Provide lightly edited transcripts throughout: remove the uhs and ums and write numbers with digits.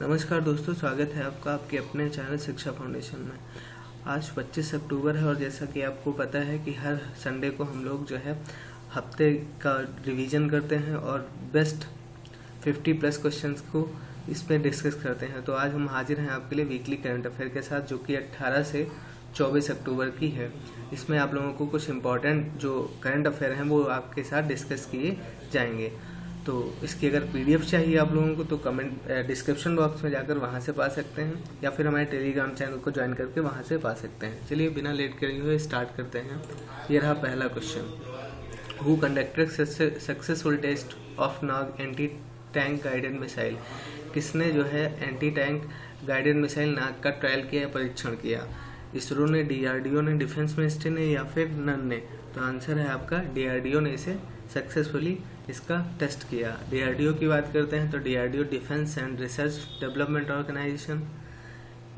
नमस्कार दोस्तों, स्वागत है आपका आपके अपने चैनल शिक्षा फाउंडेशन में। आज 25 अक्टूबर है और जैसा कि आपको पता है कि हर संडे को हम लोग जो है हफ्ते का रिवीजन करते हैं और बेस्ट 50+ क्वेश्चंस को इसमें डिस्कस करते हैं। तो आज हम हाजिर हैं आपके लिए वीकली करंट अफेयर के साथ, जो कि 18 से 24 अक्टूबर की है। इसमें आप लोगों को कुछ इम्पॉर्टेंट जो करंट अफेयर हैं वो आपके साथ डिस्कस किए जाएंगे। तो इसकी अगर पीडीएफ चाहिए आप लोगों को तो कमेंट डिस्क्रिप्शन बॉक्स में जाकर वहां से पा सकते हैं, या फिर हमारे टेलीग्राम चैनल को ज्वाइन करके वहां से पा सकते हैं। चलिए बिना लेट करे हुए स्टार्ट करते हैं। ये रहा पहला question. Who conducted successful test of Nag anti tank guided missile? किसने जो है anti tank guided missile Nag का ट्रायल किया, परीक्षण किया? इसरो ने, डीआरडीओ ने, डिफेंस मिनिस्ट्री ने या फिर नन ने? तो आंसर है आपका डीआरडीओ ने इसे सक्सेसफुली इसका टेस्ट किया। डीआरडीओ की बात करते हैं तो DRDO defence and research development organisation,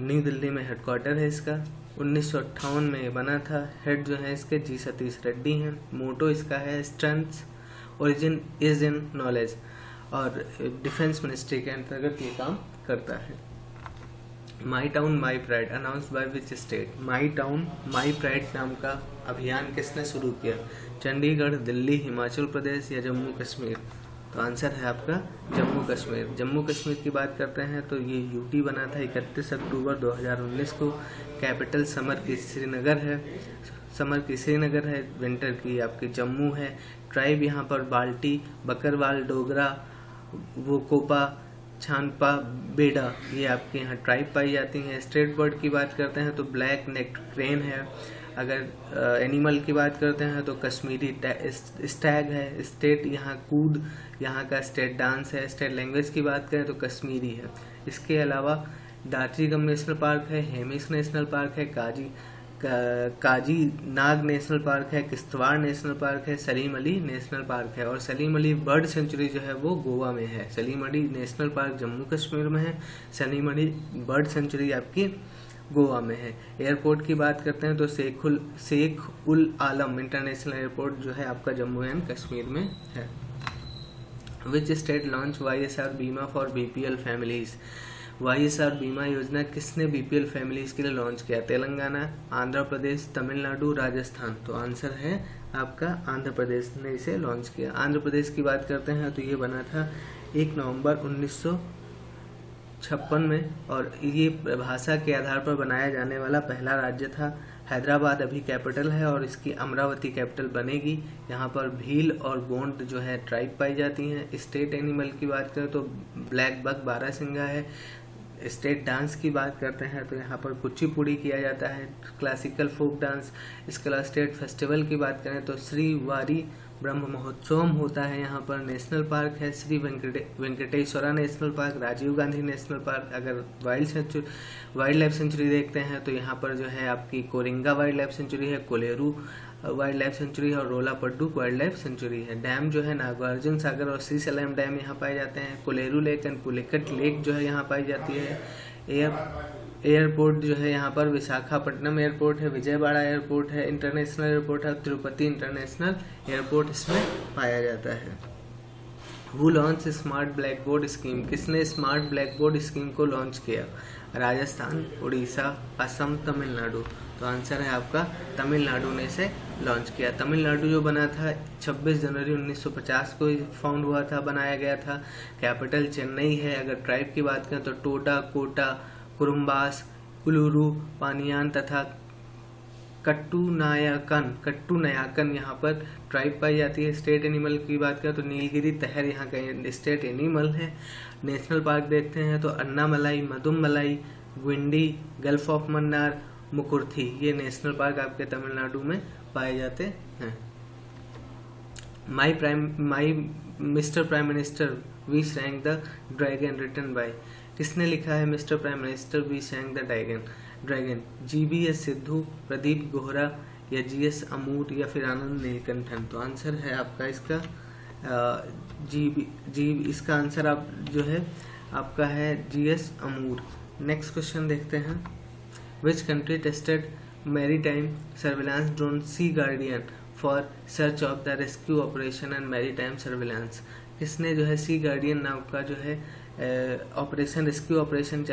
new Delhi में हेडक्वार्टर है इसका। 1958 में ये बना था। हेड जो है इसके जी सतीश रेड्डी हैं। मोटो इसका है strength origin is in knowledge, और डिफेंस मिनिस्ट्री के अंतर्गत ये काम करता है। माई town my pride announced by which state? My town my pride नाम का अभियान किसने शुरू किया? चंडीगढ़, दिल्ली, हिमाचल प्रदेश या जम्मू कश्मीर? तो आंसर है आपका जम्मू कश्मीर। जम्मू कश्मीर की बात करते हैं तो ये यूटी बना था 31 अक्टूबर 2019 को। कैपिटल समर की श्रीनगर है। विंटर की आपकी जम्मू है। ट्राइब यहाँ पर बाल्टी, बकरवाल, डोगरा, वोकोपा, छानपा, बेडा, ये आपके यहाँ ट्राइब पाई जाती हैं। स्टेट बर्ड की बात करते हैं तो ब्लैक नेक्ड क्रेन है। अगर एनिमल की बात करते हैं तो कश्मीरी स्टैग है। स्टेट यहाँ कूद यहाँ का स्टेट डांस है। स्टेट लैंग्वेज की बात करें तो कश्मीरी है। इसके अलावा दार्जिलिंग नेशनल पार्क है, हेमिस नेशनल पार्क है, काजी नाग नेशनल पार्क है, किश्तवाड़ नेशनल पार्क है, सलीम अली नेशनल पार्क है। और सलीम अली बर्ड सेंचुरी जो है वो गोवा में है। सलीम अली नेशनल पार्क जम्मू कश्मीर में है, सलीम अली बर्ड सेंचुरी आपकी गोवा में है। एयरपोर्ट की बात करते हैं तो शेख उल आलम इंटरनेशनल एयरपोर्ट जो है आपका जम्मू एंड कश्मीर में है। विच स्टेट लॉन्च YSR बीमा फॉर BPL फैमिलीज? YSR बीमा योजना किसने BPL फैमिलीज के लिए लॉन्च किया? तेलंगाना, आंध्र प्रदेश, तमिलनाडु, राजस्थान? तो आंसर है आपका आंध्र प्रदेश ने इसे लॉन्च किया। आंध्र प्रदेश की बात करते हैं तो ये बना था 1 नवंबर 1956 में, और ये भाषा के आधार पर बनाया जाने वाला पहला राज्य था। हैदराबाद अभी कैपिटल है और इसकी अमरावती कैपिटल बनेगी। यहाँ पर भील और गोंड जो है ट्राइब पाई जाती हैं। स्टेट एनिमल की बात करें तो ब्लैक बक बारहसिंगा है। स्टेट डांस की बात करते हैं तो यहाँ पर कुचिपुड़ी किया जाता है, क्लासिकल फोक डांस। इसके अलावा स्टेट फेस्टिवल की बात करें तो श्री वारी ब्रह्म महोत्सव होता है यहाँ पर। नेशनल पार्क है Shri Venkateshwara national park, Rajiv Gandhi national park. अगर वाइल्ड लाइफ सेंचुरी देखते हैं तो यहाँ पर जो है आपकी कोरिंगा वाइल्ड लाइफ सेंचुरी है, कोलेरू वाइल्ड लाइफ सेंचुरी है और रोलापड्डू वाइल्ड लाइफ सेंचुरी है। डैम जो है नागार्जुन सागर और श्रीशैलम डैम यहाँ पाए जाते हैं। Kolleru lake and Pulicat lake जो है यहाँ पाई जाती है। एयरपोर्ट जो है यहाँ पर विशाखापट्टनम एयरपोर्ट है, विजयवाड़ा एयरपोर्ट है, इंटरनेशनल एयरपोर्ट है, तिरुपति इंटरनेशनल एयरपोर्ट इसमें पाया जाता है। Who launch smart black board scheme? किसने स्मार्ट ब्लैक बोर्ड स्कीम को लॉन्च किया? राजस्थान, उड़ीसा, असम, तमिलनाडु? तो आंसर है आपका तमिलनाडु ने इसे लॉन्च किया। तमिलनाडु जो बना था 26 जनवरी 1950 को फाउंड हुआ था, बनाया गया था। कैपिटल चेन्नई है। अगर ट्राइब की बात करें तो टोटा, कोटा, कुरुम्बास, कुलुरु, पानियान तथा कट्टू यहाँ पर ट्राइब पाई जाती है। स्टेट एनिमल की बात करें तो नीलगिरी तहर यहाँ का स्टेट एनिमल है। नेशनल पार्क देखते हैं तो अन्नामलाई, मदुमलाई, ग्विंडी, गल्फ ऑफ मन्नार, मुकुर्थी, ये नेशनल पार्क आपके तमिलनाडु में पाए जाते हैं। My mister prime minister we sang the dragon written by? किसने लिखा है mister prime minister we sang the dragon? GBS Sidhu, Pradeep Gohra या GS अमूर या फिर आनंद नीलकंठन? तो आंसर है आपका इसका इसका आंसर आप जो है आपका है GS अमूर। नेक्स्ट क्वेश्चन देखते हैं। Which country tested maritime surveillance drone sea guardian for search of the rescue operation and maritime surveillance? किसने जो है सी गार्डियन नाम का जो है ऑपरेशन रेस्क्यू ऑपरेशन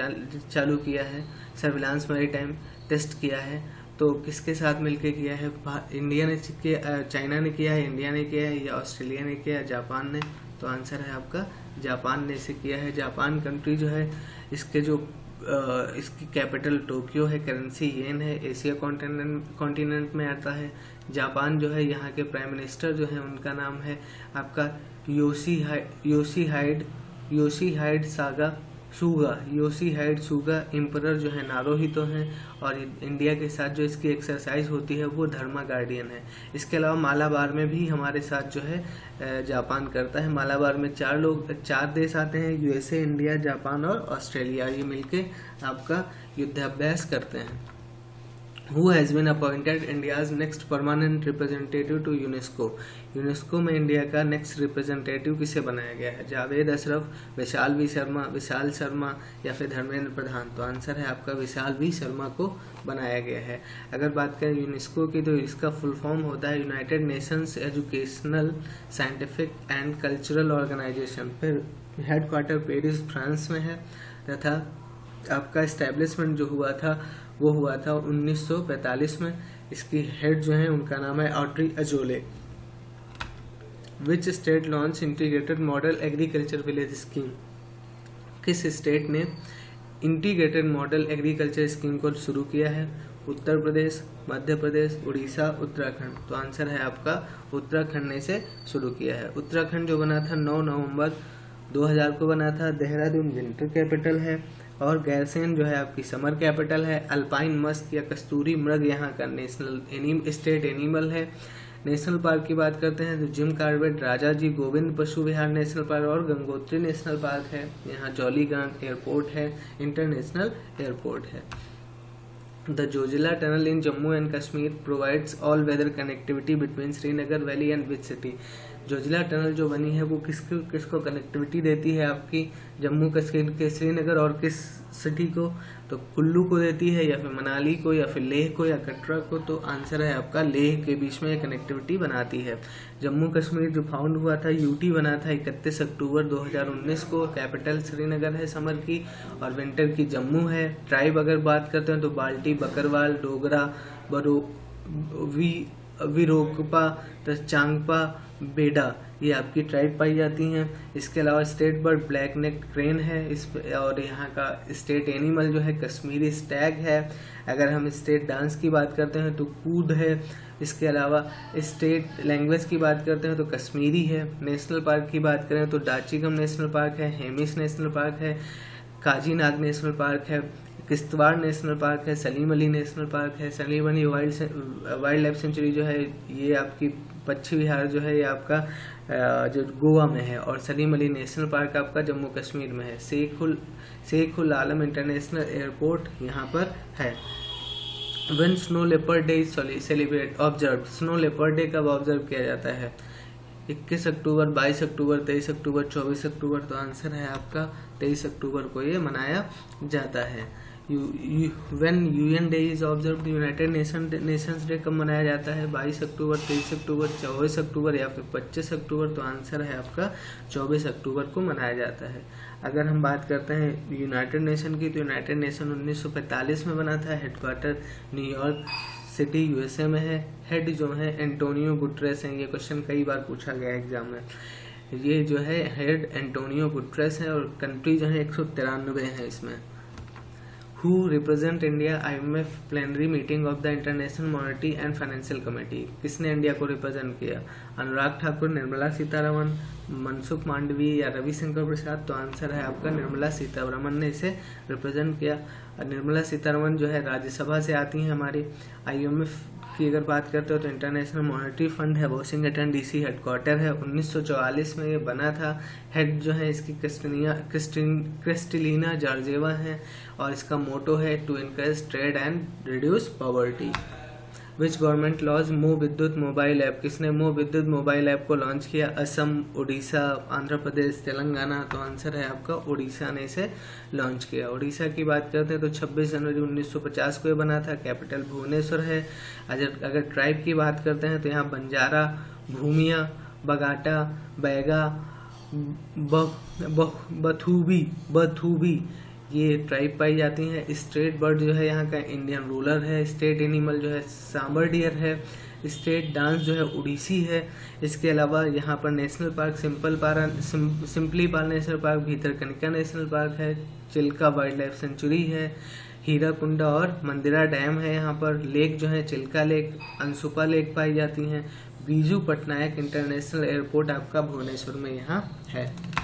चालू किया है, सर्विलांस मैरीटाइम टेस्ट किया है। तो किसके साथ मिलके किया है? इंडिया ने किया, चाइना ने किया है, इंडिया ने किया है, या ऑस्ट्रेलिया ने किया है, जापान ने? तो आंसर है आपका जापान ने इसे किया है। जापान कंट्री जो है इसके जो इसकी कैपिटल टोक्यो है, करेंसी येन है, एशिया कॉन्टिनेंट में आता है। जापान जो है यहाँ के प्राइम मिनिस्टर जो है उनका नाम है आपका योशीहाइड सुगा। एम्परर जो है नारुहितो हैं। और इंडिया के साथ जो इसकी एक्सरसाइज होती है वो धर्मा गार्डियन है। इसके अलावा मालाबार में भी हमारे साथ जो है जापान करता है। मालाबार में 4 देश आते हैं, यूएसए, इंडिया, जापान और ऑस्ट्रेलिया। ये मिलके आपका युद्धाभ्यास करते हैं। Who has been appointed India's next permanent representative to UNESCO? UNESCO में इंडिया का नेक्स्ट रिप्रेजेंटेटिव किसे बनाया गया है? जावेद अशरफ, विशाल शर्मा या फिर धर्मेंद्र प्रधान? तो आंसर है आपका विशाल वी शर्मा को बनाया गया है। अगर बात करें यूनेस्को की तो इसका फुल फॉर्म होता है united nations educational, scientific and cultural organisation. फिर हेडक्वार्टर पेरिस फ्रांस में है तथा आपका इस्टेब्लिशमेंट जो हुआ था वो हुआ था 1945 में। इसकी हेड जो है उनका नाम है Audrey Azoulay. Which state launch integrated model agriculture village scheme? किस स्टेट ने इंटीग्रेटेड मॉडल एग्रीकल्चर स्कीम को शुरू किया है? उत्तर प्रदेश, मध्य प्रदेश, उड़ीसा, उत्तराखंड? तो आंसर है आपका उत्तराखंड ने इसे शुरू किया है। उत्तराखंड जो बना था 9 नवंबर 2000 को बना था। देहरादून विंटर कैपिटल है और गैरसैंण जो है आपकी समर कैपिटल है। अल्पाइन मस्क या कस्तूरी मृग यहाँ का नेशनल स्टेट एनिमल है। नेशनल पार्क की बात करते हैं तो जिम कॉर्बेट, राजा जी गोविंद पशु विहार नेशनल पार्क और गंगोत्री नेशनल पार्क है। यहाँ जौलीग्रांट एयरपोर्ट है, इंटरनेशनल एयरपोर्ट है। The Zojila tunnel in Jammu and Kashmir provides all weather connectivity between Srinagar valley and which city? Zojila tunnel जो बनी है वो किसको कनेक्टिविटी देती है? आपकी जम्मू कश्मीर के श्रीनगर और किस सिटी को? तो कुल्लू को देती है, या फिर मनाली को, या फिर लेह को, या कटरा को? तो आंसर है आपका लेह के बीच में कनेक्टिविटी बनाती है। जम्मू कश्मीर जो फाउंड हुआ था, यूटी बना था 31 अक्टूबर 2019 को। कैपिटल श्रीनगर है समर की, और विंटर की जम्मू है। ट्राइब अगर बात करते हैं तो बाल्टी, बकरवाल, डोगरा, विरोकपा, चांगपा, बेडा, ये आपकी ट्राइब पाई जाती हैं। इसके अलावा स्टेट बर्ड ब्लैक नेक क्रेन है और यहाँ का स्टेट एनिमल जो है कश्मीरी स्टैग है। अगर हम स्टेट डांस की बात करते हैं तो कूद है। इसके अलावा स्टेट लैंग्वेज की बात करते हैं तो कश्मीरी है। नेशनल पार्क की बात करें तो डाचीगम नेशनल पार्क है, हेमिस नेशनल पार्क है, काजीनाग नेशनल पार्क है, किश्तवाड़ नेशनल पार्क है, सलीम अली नेशनल पार्क है। Salim Ali wild life sanctuary जो है ये आपकी पश्चिम विहार जो है ये आपका जो गोवा में है, और सलीम अली नेशनल पार्क आपका जम्मू कश्मीर में है। शेखुल आलम इंटरनेशनल एयरपोर्ट यहाँ पर है। When snow leopard day is celebrate observe? Snow leopard day कब ऑब्जर्व किया जाता है? 21 अक्टूबर, 22 अक्टूबर, 23 अक्टूबर, 24 अक्टूबर? तो आंसर है आपका 23 अक्टूबर को ये मनाया जाता है। When UN day is observe? United Nations day कब मनाया जाता है? 22 अक्टूबर, 23 अक्टूबर, 24 अक्टूबर या फिर 25 अक्टूबर? तो आंसर है आपका 24 अक्टूबर को मनाया जाता है। अगर हम बात करते हैं यूनाइटेड नेशन की तो यूनाइटेड नेशन 1945 में बना था। हेडक्वार्टर न्यूयॉर्क सिटी यूएसए में है। हेड जो है एंटोनियो गुटरेस हैं। ये क्वेश्चन कई बार पूछा गया एग्जाम में। ये जो है हेड एंटोनियो गुटरेस है और कंट्री जो है 193 है इसमें। Who represent India IMF plenary meeting of the International Monetary and Financial Committee? किसने इंडिया को रिप्रेजेंट किया? अनुराग ठाकुर, निर्मला सीतारमण, मनसुख मांडवी या रविशंकर प्रसाद? तो आंसर है आपका निर्मला सीतारमण ने इसे रिप्रेजेंट किया। निर्मला सीतारमण जो है राज्यसभा से आती हैं हमारी। IMF की अगर बात करते हो तो इंटरनेशनल मॉनेटरी फंड है, वॉशिंगटन DC हेडक्वार्टर है। 1944 में ये बना था। हेड जो है इसकी क्रिस्टलिना जॉर्जेवा है और इसका मोटो है to encourage trade and reduce poverty. Which government launch Mo Vidyut mobile app? किसने मो विद्युत मोबाइल ऐप को लॉन्च किया? असम, उड़ीसा, आंध्र प्रदेश, तेलंगाना? तो आंसर है आपका उड़ीसा ने इसे लॉन्च किया। उड़ीसा की बात करते हैं तो 26 जनवरी 1950 को ये बना था। कैपिटल भुवनेश्वर है। अगर ट्राइब की बात करते हैं तो यहाँ बंजारा, भूमिया, बगाटा, बैगा बथूबी ये ट्राइब पाई जाती हैं। स्टेट बर्ड जो है यहाँ का इंडियन रूलर है। स्टेट एनिमल जो है सांबर डियर है। स्टेट डांस जो है उड़ीसी है। इसके अलावा यहाँ पर national park Simlipal national park, Bhitarkanika national park है, चिल्का वाइल्ड लाइफ सेंचुरी है, हीराकुंडा और मंदिरा डैम है। यहाँ पर लेक जो है चिल्का लेक, अंशुपा लेक पाई जाती हैं। बीजू पटनायक इंटरनेशनल एयरपोर्ट आपका भुवनेश्वर में यहाँ है।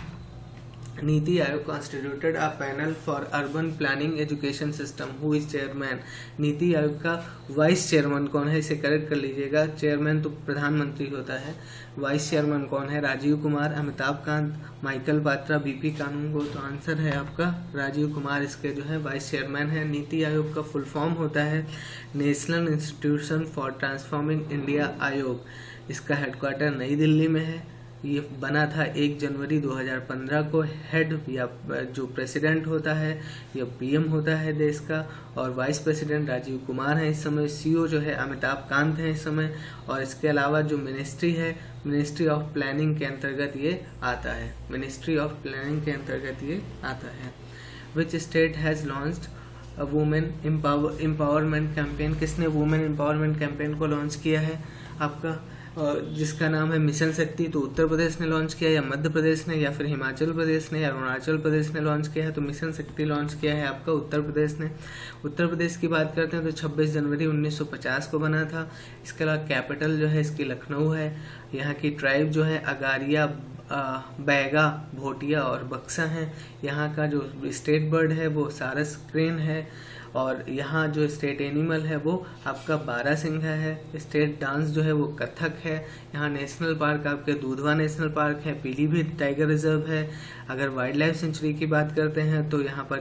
NITI Aayog constituted a panel for urban planning education system, who is chairman. NITI Aayog का वाइस चेयरमैन कौन है, इसे करेक्ट कर लीजिएगा। चेयरमैन तो प्रधानमंत्री होता है, वाइस चेयरमैन कौन है, राजीव कुमार, अमिताभ कांत, माइकल पात्रा, बीपी कानूनगो। तो आंसर है आपका राजीव कुमार इसके जो है वाइस चेयरमैन है। नीति आयोग का फुल फॉर्म होता है national institution for transforming India आयोग। इसका हेडक्वार्टर नई दिल्ली में है। ये बना था 1 जनवरी 2015 को। हेड या जो प्रेसिडेंट होता है या पीएम होता है देश का, और वाइस प्रेसिडेंट राजीव कुमार है इस समय। सीईओ जो है अमिताभ कांत है इस समय। और इसके अलावा जो मिनिस्ट्री है, मिनिस्ट्री ऑफ प्लानिंग के अंतर्गत ये आता है। मिनिस्ट्री ऑफ प्लानिंग के अंतर्गत ये आता है। Which state has launched women empowerment campaign. किसने वुमेन एम्पावरमेंट कैंपेन को लॉन्च किया है आपका, जिसका नाम है मिशन शक्ति। तो उत्तर प्रदेश ने लॉन्च किया, या मध्य प्रदेश ने, या फिर हिमाचल प्रदेश ने, या अरुणाचल प्रदेश ने लॉन्च किया है। तो मिशन शक्ति लॉन्च किया है आपका उत्तर प्रदेश ने। उत्तर प्रदेश की बात करते हैं तो 26 जनवरी 1950 को बना था। इसके अलावा कैपिटल जो है इसकी लखनऊ है। यहाँ की ट्राइब जो है अगारिया, बैगा, भोटिया और बक्सा हैं। यहाँ का जो स्टेट बर्ड है वो सारस क्रेन है। और यहाँ जो स्टेट एनिमल है वो आपका बारहसिंघा है। स्टेट डांस जो है वो कथक है। यहाँ नेशनल पार्क आपके दूधवा नेशनल पार्क है, पीलीभीत टाइगर रिजर्व है। अगर वाइल्ड लाइफ सेंचुरी की बात करते हैं तो यहाँ पर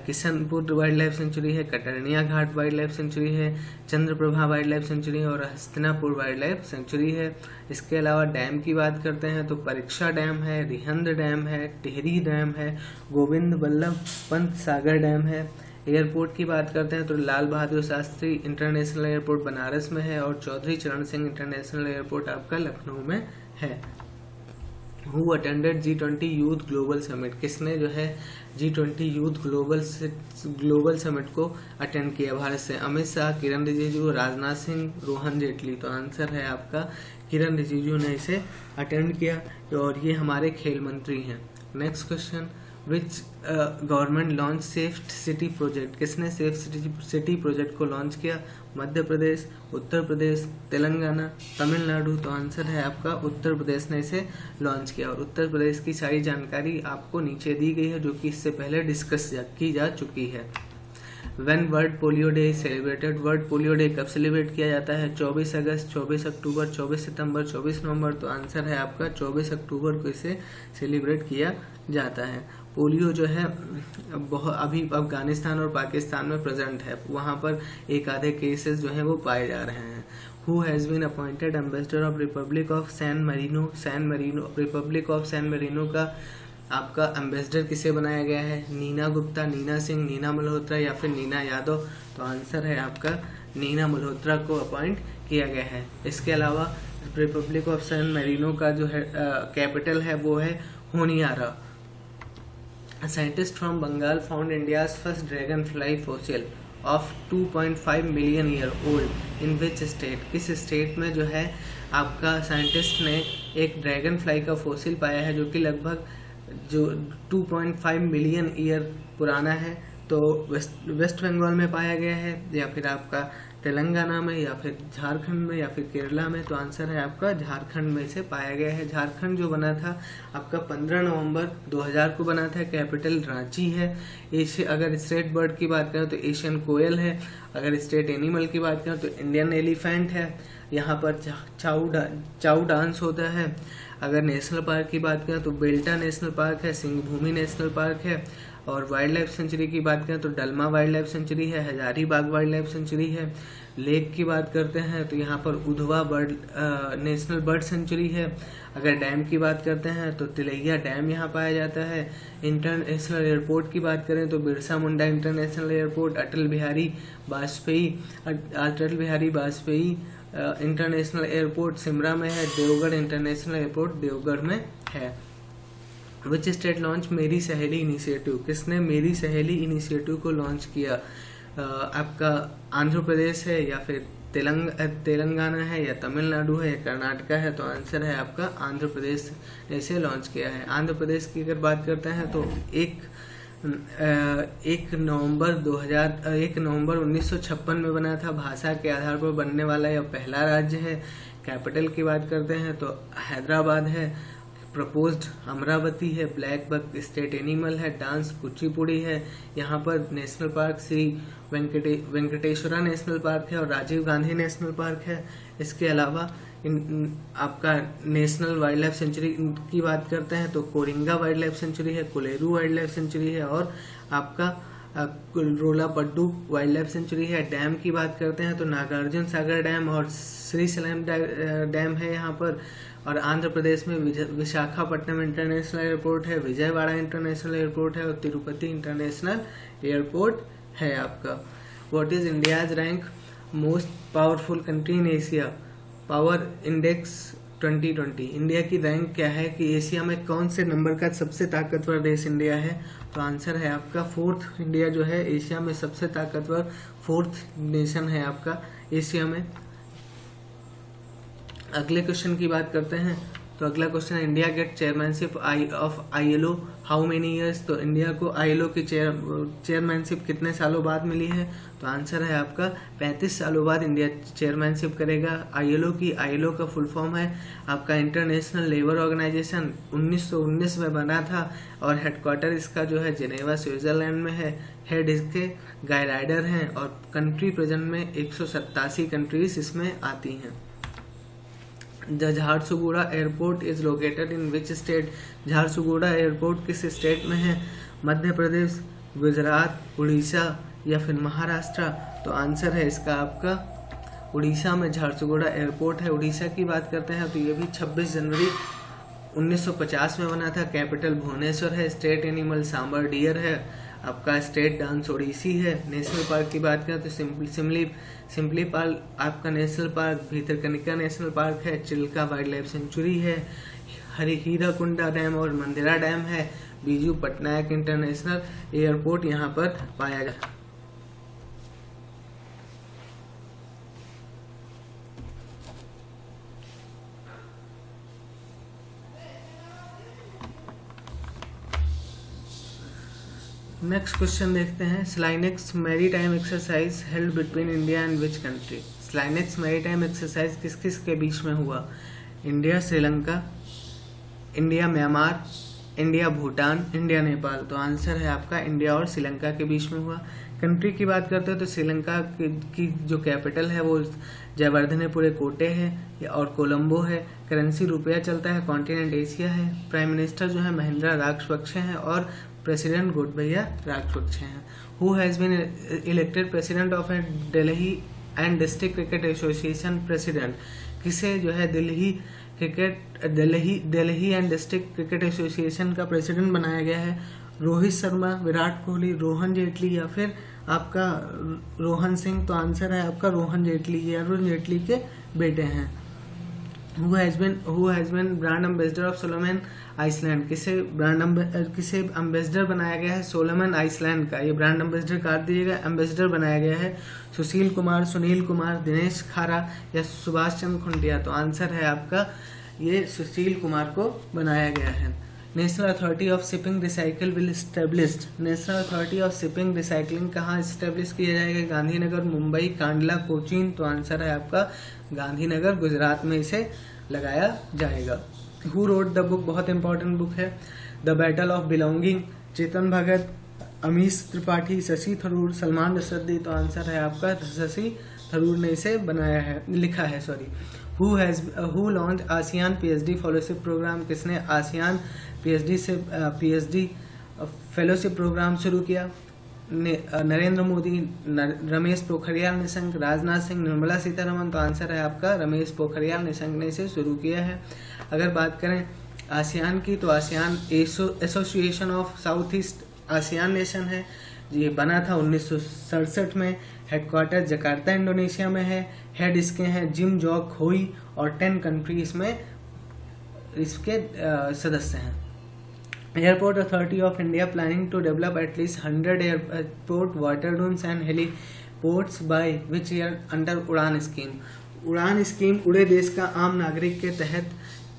किशनपुर वाइल्ड लाइफ सेंचुरी है, कटर्निया घाट वाइल्ड लाइफ सेंचुरी है, चंद्रप्रभा वाइल्ड लाइफ सेंचुरी है और हस्तिनापुर वाइल्ड लाइफ सेंचुरी है। इसके अलावा डैम की बात करते हैं तो परीक्षा डैम है, रिहंद डैम है, टिहरी डैम है, गोविंद बल्लभ पंत सागर डैम है। एयरपोर्ट की बात करते हैं तो लाल बहादुर शास्त्री इंटरनेशनल एयरपोर्ट बनारस में है और चौधरी चरण सिंह इंटरनेशनल एयरपोर्ट आपका लखनऊ में है। Who attended G20 youth global summit. किसने जो है G20 यूथ ग्लोबल समिट को अटेंड किया भारत से। अमित शाह, किरण रिजिजू, राजनाथ सिंह, रोहन जेटली। तो आंसर है आपका किरण रिजिजू ने इसे अटेंड किया और ये हमारे खेल मंत्री हैं। नेक्स्ट क्वेश्चन, विच government launch safe city project. किसने सेफ सिटी प्रोजेक्ट को लॉन्च किया। मध्य प्रदेश, उत्तर प्रदेश, तेलंगाना, तमिलनाडु। तो आंसर है आपका उत्तर प्रदेश ने इसे लॉन्च किया। और उत्तर प्रदेश की सारी जानकारी आपको नीचे दी गई है जो कि इससे पहले डिस्कस की जा चुकी है। When world polio day celebrated. World polio day कब सेलिब्रेट किया जाता है। 24 अगस्त, 24 अक्टूबर, 24 सितंबर, 24 नवंबर। तो आंसर है आपका 24 अक्टूबर को इसे सेलिब्रेट किया जाता है। पोलियो जो है अभी अफगानिस्तान और पाकिस्तान में प्रेजेंट है, वहाँ पर एक आधे केसेस जो हैं वो पाए जा रहे हैं। Who has been appointed ambassador of republic of San Marino. Republic of San Marino का आपका एम्बेसडर किसे बनाया गया है। नीना गुप्ता, नीना सिंह, नीना मल्होत्रा या फिर नीना यादव। तो आंसर है आपका नीना मल्होत्रा को अपॉइंट किया गया है। इसके अलावा रिपब्लिक ऑफ सैन मरीनो का जो है कैपिटल है वो है Honiara. A scientist from Bengal found India's first dragonfly fossil of 2.5 million year old in which state। किस स्टेट में जो है आपका साइंटिस्ट ने एक ड्रैगन फ्लाई का फोसिल पाया है जो कि लगभग जो 2.5 मिलियन ईयर पुराना है। तो वेस्ट बंगाल में पाया गया है, या फिर आपका तेलंगाना में, या फिर झारखंड में, या फिर केरला में। तो आंसर है आपका झारखंड में से पाया गया है। झारखंड जो बना था आपका 15 नवंबर 2000 को बना था। कैपिटल रांची है। अगर स्टेट बर्ड की बात करें तो एशियन कोयल है। अगर स्टेट एनिमल की बात करें तो इंडियन एलिफेंट है। यहाँ पर चाउ डांस होता है। अगर नेशनल पार्क की बात करें तो बेल्टा नेशनल पार्क है, सिंहभूमि नेशनल पार्क है। और वाइल्ड लाइफ सेंचुरी की बात करें तो डलमा वाइल्ड लाइफ सेंचुरी है, हजारीबाग वाइल्ड लाइफ सेंचुरी है। लेक की बात करते हैं तो यहाँ पर उधवा नेशनल बर्ड सेंचुरी है। अगर डैम की बात करते हैं तो तिलैया डैम यहाँ पाया जाता है। इंटरनेशनल एयरपोर्ट की बात करें तो Birsa Munda international airport, Atal Bihari Vajpayee international airport Simra में है। देवगढ़ इंटरनेशनल एयरपोर्ट देवगढ़ में है। विच स्टेट लॉन्च मेरी सहेली इनिशिएटिव, किसने मेरी सहेली इनिशिएटिव को लॉन्च किया? आपका आंध्र प्रदेश है या फिर तेलंगाना है या तमिलनाडु है या कर्नाटका है? तो आंसर है आपका आंध्र प्रदेश ने इसे लॉन्च किया है। आंध्र प्रदेश की अगर बात करते हैं तो 1 नवंबर 1956 में बना था। भाषा के आधार पर बनने वाला यह पहला राज्य है। कैपिटल की बात करते हैं तो हैदराबाद है। प्रपोज्ड अमरावती है। ब्लैक बक स्टेट एनिमल है। डांस कुचिपुड़ी है। यहाँ पर national park Shri Venkateshwara national park है और राजीव गांधी नेशनल पार्क है। इसके अलावा आपका नेशनल वाइल्ड लाइफ सेंचुरी की बात करते हैं तो कोरिंगा वाइल्ड लाइफ सेंचुरी है, कोलेरू वाइल्ड लाइफ सेंचुरी है और आपका रोलापड्डू वाइल्ड लाइफ सेंचुरी है। डैम की बात करते हैं तो नागार्जुन सागर डैम और श्रीशैलम डैम है यहाँ पर। और आंध्र प्रदेश में विशाखापट्टनम इंटरनेशनल एयरपोर्ट है, विजयवाड़ा इंटरनेशनल एयरपोर्ट है और तिरुपति इंटरनेशनल एयरपोर्ट है आपका। What is India's rank most powerful country in Asia? Power index 2020। India की रैंक क्या है कि एशिया में कौन से नंबर का सबसे ताकतवर देश इंडिया है? तो आंसर है आपका 4th। इंडिया जो है एशिया में सबसे ताकतवर 4th नेशन है आपका एशिया में। अगले क्वेश्चन की बात करते हैं तो अगला क्वेश्चन है India get chairmanship of ILO how many years? तो इंडिया को ILO की चेयरमैनशिप कितने सालों बाद मिली है? तो आंसर है आपका 35 सालों बाद इंडिया चेयरमैनशिप करेगा ILO का फुल फॉर्म है आपका इंटरनेशनल लेबर ऑर्गेनाइजेशन। 1919 में बना था और हेडक्वार्टर इसका जो है जेनेवा स्विट्जरलैंड में है। हेड इसके गाय राइडर हैं और कंट्री प्रेजेंट में 187 कंट्रीज इसमें आती हैं। The Jharsuguda airport is located in which state? Jharsuguda airport किस स्टेट में है? मध्य प्रदेश, गुजरात, उड़ीसा या फिर महाराष्ट्र? तो आंसर है इसका आपका उड़ीसा में झारसुगुड़ा एयरपोर्ट है। उड़ीसा की बात करते हैं तो ये भी 26 जनवरी 1950 में बना था। कैपिटल भुवनेश्वर है। स्टेट एनिमल सांबर डियर है। आपका स्टेट डांस ओडिसी है। नेशनल पार्क की बात करें तो सिम्पली पार्क आपका national park, Bhitarkanika national park है। चिल्का वाइल्ड लाइफ सेंचुरी है। हीराकुंडा डैम और मंदिरा डैम है। बीजू पटनायक इंटरनेशनल एयरपोर्ट यहाँ पर पाया जाता है। नेक्स्ट क्वेश्चन देखते हैं। SLINEX maritime exercise held between India and which country? SLINEX maritime exercise किस किस के बीच में हुआ? India Sri Lanka, India Myanmar, India Bhutan, India Nepal. तो आंसर है आपका इंडिया और श्रीलंका के बीच में हुआ। कंट्री की बात करते हैं तो श्रीलंका की जो कैपिटल है वो जयवर्धनेपुरे कोटे है और कोलंबो है। करेंसी रुपया चलता है। कॉन्टिनेंट एशिया है। प्राइम मिनिस्टर जो है महिंद्रा राजपक्षे हैं और प्रेसिडेंट गोटबैया राजपक्षे हैं। Who has been elected president of Delhi and district cricket association? President किसे जो है Delhi and district cricket association का प्रेसिडेंट बनाया गया है? रोहित शर्मा, विराट कोहली, रोहन जेटली या फिर आपका रोहन सिंह? तो आंसर है आपका रोहन जेटली। ये अरुण जेटली के बेटे हैं। Who has been brand ambassador of Solomon island? किसे एम्बेसडर बनाया गया है? सोलोमन आइसलैंड का। ये ब्रांड एम्बेसडर काट दीजिएगा। एम्बेसडर बनाया गया है सुशील कुमार, सुनील कुमार, दिनेश खारा या सुभाष चंद्र खुंटिया? तो आंसर है आपका ये सुशील कुमार को बनाया गया है। National authority of shipping recycle will established? National authority of shipping recycling कहाँ एस्टेब्लिश किया जाएगा? गांधीनगर, मुंबई, कांडला, कोचीन? तो आंसर है आपका गांधीनगर, गुजरात में इसे लगाया जाएगा। Who wrote the book? बहुत इंपॉर्टेंट बुक है। The battle of belonging? Chetan Bhagat, Amish Tripathi, Shashi Tharoor, Salman Rushdie? तो आंसर है आपका शशि थरूर ने इसे बनाया है, लिखा है sorry. Who launch ASEAN PhD fellowship programme? किसने आसियान PhD फेलोशिप प्रोग्राम शुरू किया? नरेंद्र मोदी, रमेश पोखरियाल निशंक, राजनाथ सिंह, निर्मला सीतारमन? तो आंसर है आपका रमेश पोखरियाल निशंक ने इसे शुरू किया है। अगर बात करें आसियान की तो ASEAN association of south east ASEAN nation है। ये बना था 1967 में। हेडक्वार्टर जकार्ता इंडोनेशिया में है। हेड इसके हैं जिम जॉक होई और 10 कंट्री इसमें इसके सदस्य हैं। Airport Authority of India planning to develop at least 100 airport water rooms and heliports by which year under उड़ान स्कीम। उड़ान स्कीम उड़े देश का आम नागरिक के तहत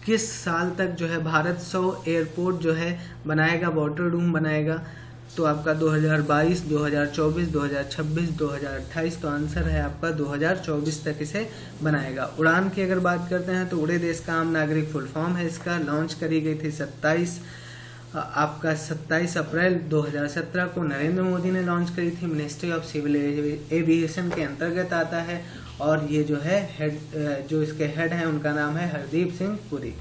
किस साल तक जो है भारत 100 एयरपोर्ट जो है बनाएगा, वाटर रूम बनाएगा। तो आपका 2022, 2024, 2026, 2028। तो आंसर है आपका 2024 तक इसे बनाएगा। उड़ान की अगर बात करते हैं तो उड़े देश का आम नागरिक फुल फॉर्म है इसका। लॉन्च करी गई थी 27 अप्रैल 2017 को नरेंद्र मोदी ने लॉन्च करी थी। मिनिस्ट्री ऑफ सिविल एविएशन के अंतर्गत आता है और ये जो है जो इसके हेड हैं उनका नाम है Hardeep Singh Puri.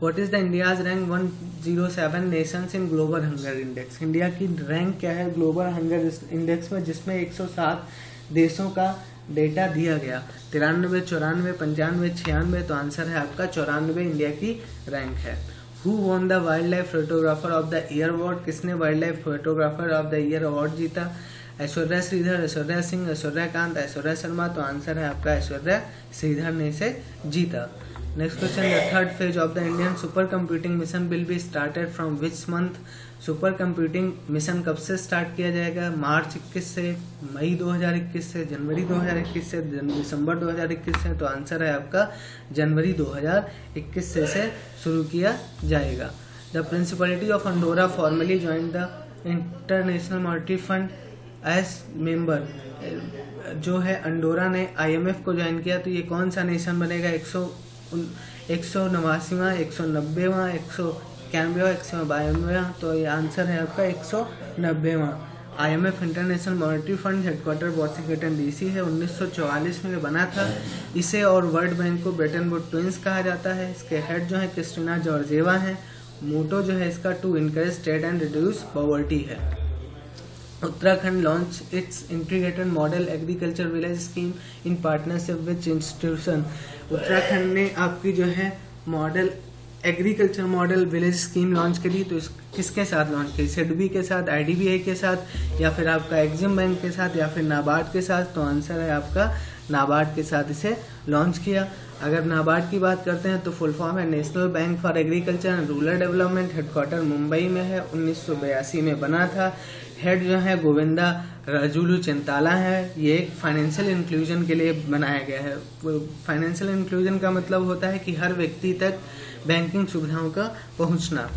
What is the India's rank 107 Nations in global hunger index. India की रैंक क्या है ग्लोबल हंगर इंडेक्स में, जिसमें 107 देशों का डेटा दिया गया। 93, 94, 95, 96। तो आंसर है आपका 94 इंडिया की रैंक है। Who won the wild life photographer of the year award. किसने wild life photographer of the year award जीता। ऐश्वर्या श्रीधर, ऐश्वर्या सिंह, ऐश्वर्या कांत, ऐश्वर्या शर्मा। तो आंसर है आपका ऐश्वर्या श्रीधर ने इसे जीता। Next question, the third phase of the Indian super computing mission will be started from which month. Super computing mission कब से स्टार्ट किया जाएगा। मार्च 21 से, मई 2021 से, जनवरी 2021 से, दिसंबर 2021 से। तो आंसर है आपका जनवरी 2021 से इसे शुरू किया जाएगा। The principality of Andorra formally join the International Monetary Fund as member. जो है अंडोरा ने IMF को ज्वाइन किया। तो ये कौन सा नेशन बनेगा। 189वां, 190वां, 191वां, 192वां। तो ये आंसर है आपका 190वां। IMF international Monetary fund headquarter Washington DC है। 1944 में बना था। इसे और वर्ल्ड बैंक को ब्रेटन वुड ट्विंस कहा जाता है। इसके हेड जो है क्रिस्टिना जॉर्जेवा है। मोटो जो है इसका to encourage trade and reduce poverty है। Uttarakhand launch its integrated model agriculture village scheme in partnership which institution. Uttarakhand ने आपकी जो है model agriculture model village scheme launch करी। तो किसके साथ लॉन्च करी। सिडबी के साथ, IDBI के साथ, या फिर आपका एग्जिम बैंक के साथ, या फिर नाबार्ड के साथ। तो आंसर है आपका नाबार्ड के साथ इसे लॉन्च किया। अगर नाबार्ड की बात करते हैं तो फुल फॉर्म है national bank for agriculture and rural development. Headquarter Mumbai में है। 1982 में बना था। हेड जो है गोविंदा राजुलू चिंताला है। ये एक फाइनेंशियल इंक्लूजन के लिए बनाया गया है। फाइनेंशियल इंक्लूजन का मतलब होता है कि हर व्यक्ति तक बैंकिंग सुविधाओं का पहुंचना।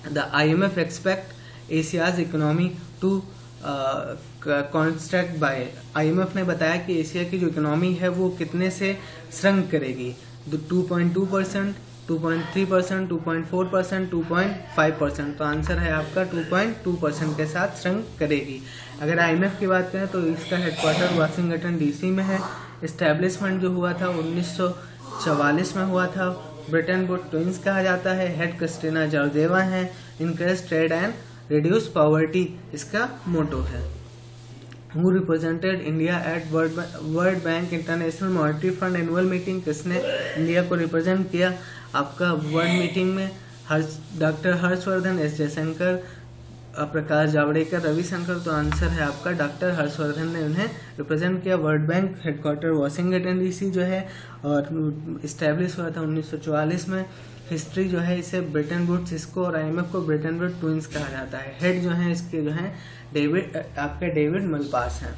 The IMF expect Asia's economy to construct by. IMF ने बताया कि एशिया की जो इकोनॉमी है वो कितने से श्रंक करेगी। 2.2%, 2.3%, 2.4%, 2.5%। तो आंसर है आपका 2.2% के साथ श्रंक करेगी। अगर IMF की बात करें तो इसका हेडक्वार्टर वाशिंगटन DC में है। इस्टेब्लिशमेंट जो हुआ था 1944 में हुआ था। ब्रिटेन वुड ट्विंस कहा जाता है। हेड क्रिस्टिना जॉर्जेवा है। Encourage trade and reduce poverty इसका मोटो है। Who represented India at world bank international Monetary fund annual meeting. किसने इंडिया को रिप्रेजेंट किया आपका वर्ल्ड मीटिंग में। Doctor Harshvardhan, S Jaishankar, Prakash Javadekar, Ravishankar. तो आंसर है आपका डॉक्टर हर्षवर्धन ने उन्हें रिप्रेजेंट किया। World bank headquarter Washington DC जो है और इस्टेब्लिश हुआ था 1944 में। हिस्ट्री जो है इसे ब्रेटन वुड्स, इसको और IMF को ब्रेटन वुड ट्विंस कहा जाता है। हेड जो है इसके जो है डेविड मलपास हैं।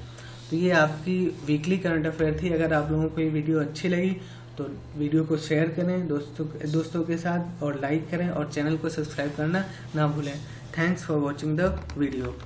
तो ये आपकी वीकली करंट अफेयर थी। अगर आप लोगों को ये वीडियो अच्छी लगी तो वीडियो को शेयर करें दोस्तों के साथ और लाइक करें और चैनल को सब्सक्राइब करना ना भूलें। Thanks for watching the video.